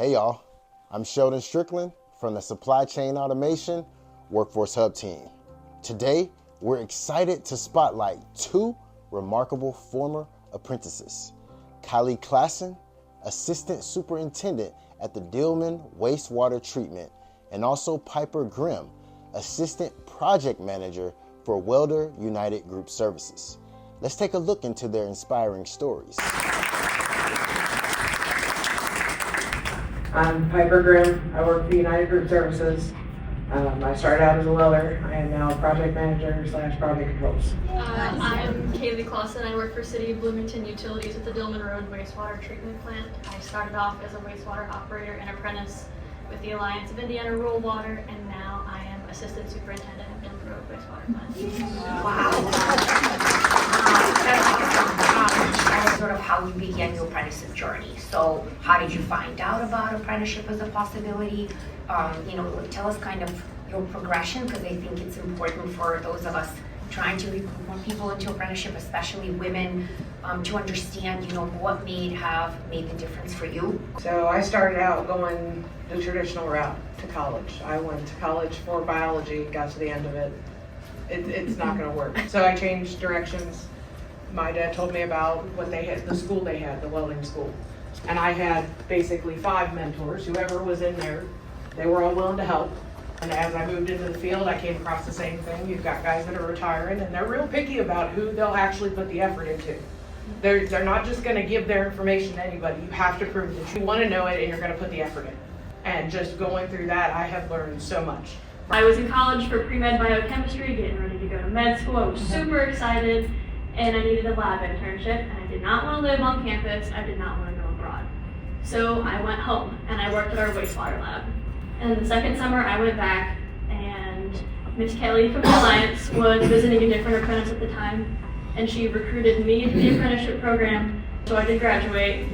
Hey y'all, I'm Sheldon Strickland from the Supply Chain Automation Workforce Hub team. Today, we're excited to spotlight two remarkable former apprentices. Kalei Klaassen, Assistant Superintendent at the Dillman Wastewater Treatment, and also Piper Grimm, Assistant Project Manager for Welder United Group Services. Let's take a look into their inspiring stories. I'm Piper Grimm. I work for United Group Services. I started out as a welder. I am now project manager / project controls. I'm Kalei Klaassen. I work for City of Bloomington Utilities at the Dillman Wastewater Treatment Plant. I started off as a wastewater operator and apprentice with the Alliance of Indiana Rural Water, and now I am Assistant Superintendent of Dillman Wastewater Plant. Wow. That's sort of how you began your apprenticeship journey. So how did you find out about apprenticeship as a possibility? Tell us kind of your progression, because I think it's important for those of us trying to recruit more people into apprenticeship, especially women, to understand, what made the difference for you. So I started out going the traditional route to college. I went to college for biology, got to the end of it. It's not going to work. So I changed directions. My dad told me about what they had, the school they had, the welding school. And I had basically 5 mentors, whoever was in there, they were all willing to help. And as I moved into the field, I came across the same thing. You've got guys that are retiring, and they're real picky about who they'll actually put the effort into. They're not just going to give their information to anybody. You have to prove that you want to know it and you're going to put the effort in. And just going through that, I have learned so much. I was in college for pre-med biochemistry, getting ready to go to med school. I was super excited, and I needed a lab internship, and I did not want to live on campus. I did not want to go abroad. So I went home, and I worked at our wastewater lab. And the second summer, I went back, and Miss Kelly from the Alliance was visiting a different apprentice at the time, and she recruited me into the apprenticeship program, so I did graduate.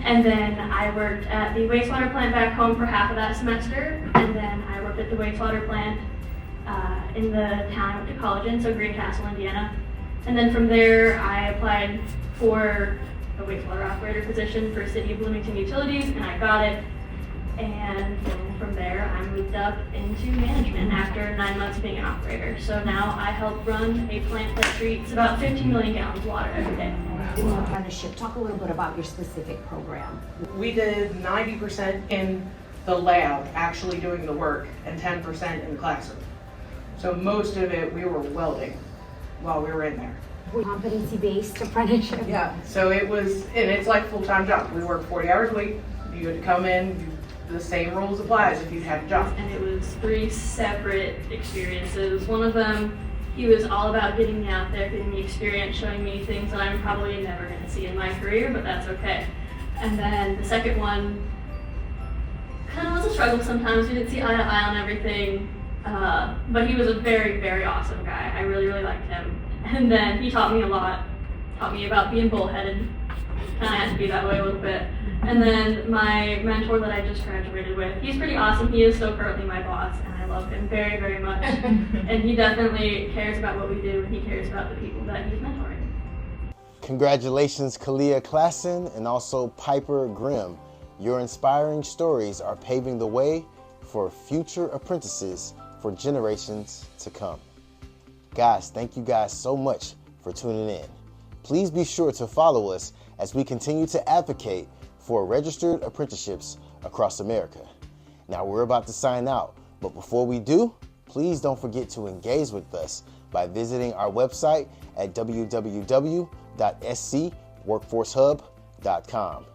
And then I worked at the wastewater plant back home for half of that semester, and then I worked at the wastewater plant in the town I went to college in, so Greencastle, Indiana. And then from there, I applied for a wastewater operator position for City of Bloomington Utilities, and I got it. And then from there, I moved up into management after 9 months being an operator. So now I help run a plant that treats about 15 million gallons of water every day. Apprenticeship, talk a little bit about your specific program. We did 90% in the lab, actually doing the work, and 10% in the classroom. So most of it, we were welding while we were in there. Competency-based apprenticeship? Yeah, so it was, and it's like a full-time job. We work 40 hours a week. You had to come in, the same rules apply as if you had a job. And it was 3 separate experiences. One of them, he was all about getting me out there, getting me experience, showing me things that I'm probably never going to see in my career, but that's okay. And then the second one kind of was a struggle sometimes. We didn't see eye to eye on everything, but he was a very, very awesome guy. I really, really liked him. And then he taught me a lot, taught me about being bullheaded. Kind of had to be that way a little bit. And then my mentor that I just graduated with, he's pretty awesome. He is still currently my boss, and I love him very, very much. And he definitely cares about what we do, and he cares about the people that he's mentoring. Congratulations, Kalei Klaassen and also Piper Grimm. Your inspiring stories are paving the way for future apprentices for generations to come. Guys, thank you guys so much for tuning in. Please be sure to follow us as we continue to advocate for registered apprenticeships across America. Now we're about to sign out, but before we do, please don't forget to engage with us by visiting our website at www.scworkforcehub.com.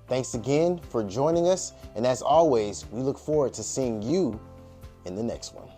Thanks again for joining us, and as always, we look forward to seeing you in the next one.